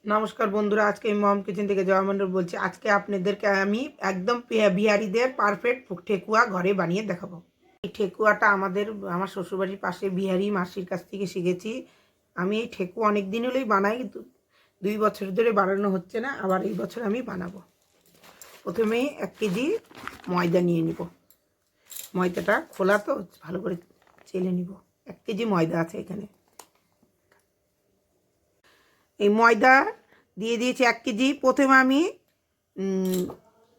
নমস্কার বন্ধুরা, আজকে আমি মম কিচেন থেকে জয়া মণ্ডল বলছি। আজকে আপনাদেরকে আমি একদম বিহারিদের পারফেক্ট ঠেকুয়া ঘরে বানিয়ে দেখাবো। এই ঠেকুয়াটা আমার শ্বশুরবাড়ির পাশে বিহারি মাসির কাছ থেকে শিখেছি। আমি এই ঠেকুয়া অনেক দিন হলেই বানাই, 2 বছর ধরে বানানো হচ্ছে না, আবার এই বছর আমি বানাবো। প্রথমেই 1 কেজি ময়দা নিয়ে নিব। ময়দাটা খোলা তো ভালো করে চেলে নিব। 1 কেজি ময়দা আছে এখানে। এই ময়দা দিয়ে দিয়েছি 1 কেজি। প্রথমে আমি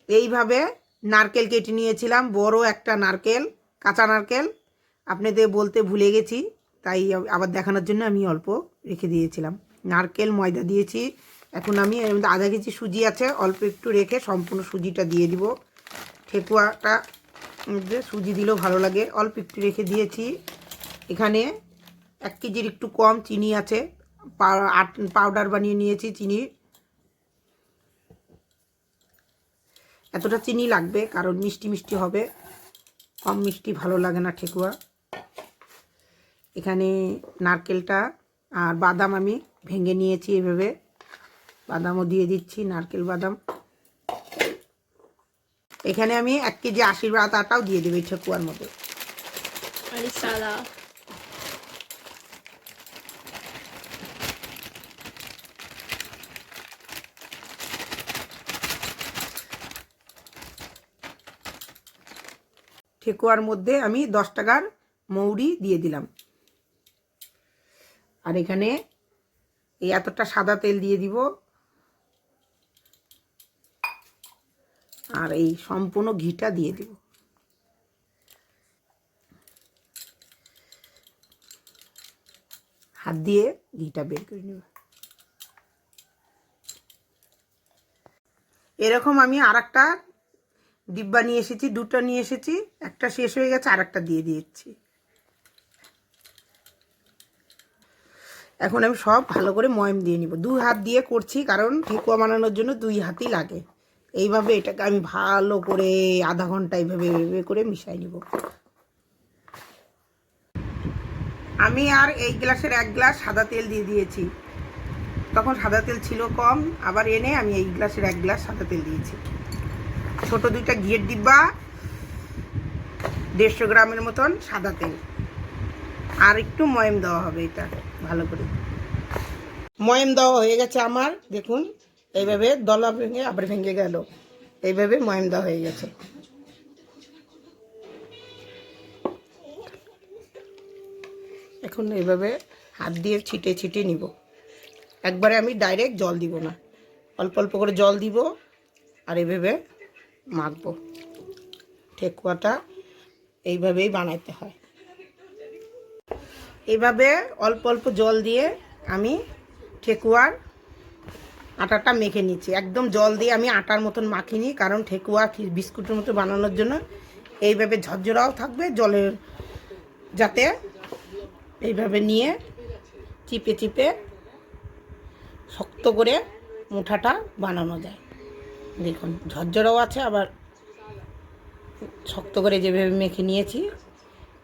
এইভাবে নারকেল কেটে নিয়েছিলাম, বড় একটা নারকেল, কাঁচা নারকেল। আপনাদের বলতে ভুলে গেছি, তাই আবার দেখানোর জন্য আমি অল্প রেখে দিয়েছিলাম। নারকেল ময়দা দিয়েছি। এখন আমি এর মধ্যে আধা কেজি সুজি আছে, অল্প একটু রেখে সম্পূর্ণ সুজিটা দিয়ে দিব। ঠেকুয়াটা মধ্যে সুজি দিলেও ভালো লাগে, অল্প একটু রেখে দিয়েছি। এখানে 1 কেজির একটু কম চিনি আছে, পাউডার বানিয়ে নিয়েছি চিনি। এতটা চিনি লাগবে কারণ মিষ্টি মিষ্টি হবে, কম মিষ্টি ভালো লাগে না ঠেকুয়া। এখানে নারকেলটা আর বাদাম আমি ভেঙে নিয়েছি এভাবে, বাদামও দিয়ে দিচ্ছি, নারকেল বাদাম। এখানে আমি 1 কেজি আশীর্বাদ আটাও দিয়ে দেবো ঠেকুয়ার মধ্যে। ঠেকুয়ার মধ্যে আমি 10 টাকার মৌরি দিয়ে দিলাম। আর এখানে এই এতটা সাদা তেল দিয়ে দিব। আর এই সম্পূর্ণ ঘিটা দিয়ে দিব। হাত দিয়ে ঘিটা বের করে নেব। এরকম আমি আরেকটা ডিব্বা নিয়ে এসেছি, 2টা নিয়ে এসেছি, একটা শেষ হয়ে গেছে, আরেকটা দিয়ে দিয়েছি। এখন আমি সব ভালো করে ময়ম দিয়ে নিব। 2 হাত দিয়ে করছি কারণ ঠেকুয়া বানানোর জন্য 2 হাতই লাগে। এইভাবে এটাকে আমি ভালো করে আধা ঘন্টা এইভাবে করে মিশাই নিব। আমি আর এই গ্লাসের 1 গ্লাস সাদা তেল দিয়ে দিয়েছি। তখন সাদা তেল ছিল কম, আবার এনে আমি এই গ্লাসের 1 গ্লাস সাদা তেল দিয়েছি। ছোট 2টা ঘিয়ের ডিব্বা, 150 গ্রামের মতন সাদা তেল। আর একটু ময়ম দেওয়া হবে, এটা ভালো করে ময়ম দেওয়া হয়ে গেছে আমার। দেখুন এইভাবে দলা ভেঙে আবার ভেঙে গেল, এইভাবে ময়ম দেওয়া হয়ে গেছে। এখন এইভাবে হাত দিয়ে ছিটে ছিটে নিব। একবারে আমি ডাইরেক্ট জল দিব না, অল্প অল্প করে জল দিব আর এইভাবে মাখবো। ঠেকুয়াটা এইভাবেই বানাইতে হয়। এইভাবে অল্প অল্প জল দিয়ে আমি ঠেকুয়ার আটাটা মেখে নিচ্ছি। একদম জল দিয়ে আমি আটার মতন মাখিনি, কারণ ঠেকুয়া বিস্কুটের মতো বানানোর জন্য এইভাবে ঝরঝরাও থাকবে জলের, যাতে এইভাবে নিয়ে চিপে চিপে শক্ত করে মুঠাটা বানানো যায়। দেখুন ঝরঝরাও আছে, আবার শক্ত করে যেভাবে মেখে নিয়েছি,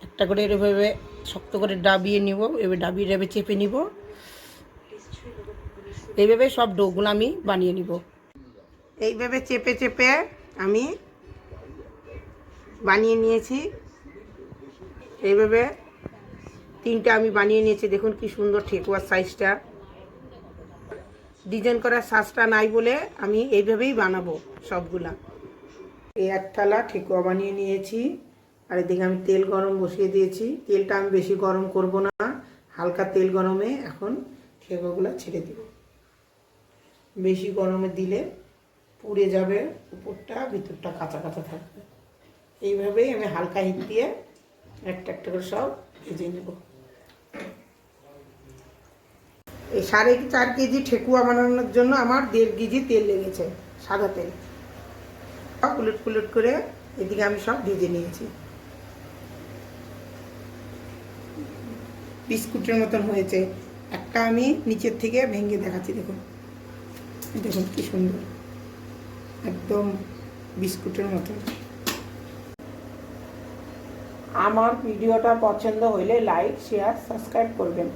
একটা করে এভাবে শক্ত করে ডাবিয়ে নিব। এবার ডাবিয়ে ডাবিয়ে চেপে নিব। এইভাবে সব ডোগুলো আমি বানিয়ে নিব। এইভাবে চেপে চেপে আমি বানিয়ে নিয়েছি। এইভাবে 3টা আমি বানিয়ে নিয়েছি। দেখুন কি সুন্দর ঠেকুয়ার সাইজটা। ডিজাইন করার সাজটা নাই বলে আমি এইভাবেই বানাবো সবগুলা। এই 1 থালা ঠেকুয়া বানিয়ে নিয়েছি। আর এদিকে আমি তেল গরম বসিয়ে দিয়েছি। তেলটা আমি বেশি গরম করব না, হালকা তেল গরমে এখন ঠেকুয়াগুলো ছেড়ে দেব। বেশি গরমে দিলে পুড়ে যাবে, উপরটা ভিতরটা কাঁচা কাঁচা থাকবে। এইভাবেই আমি হালকা হিট দিয়ে একটা একটা করে সব ভেজে নেব। এই 4.5 কেজি ঠেকুয়া বানানোর জন্য আমার 1.5 কেজি তেল লেগেছে, সাদা তেল। উলট পুলট করে এদিকে আমি সব ভেজে নিয়েছি। বিস্কুটের মতন হয়েছে। একটা আমি নিচের থেকে ভেঙে দেখাচ্ছি। দেখুন দেখুন কি সুন্দর, একদম বিস্কুটের মতন। আমার ভিডিওটা পছন্দ হলে লাইক, শেয়ার, সাবস্ক্রাইব করবেন।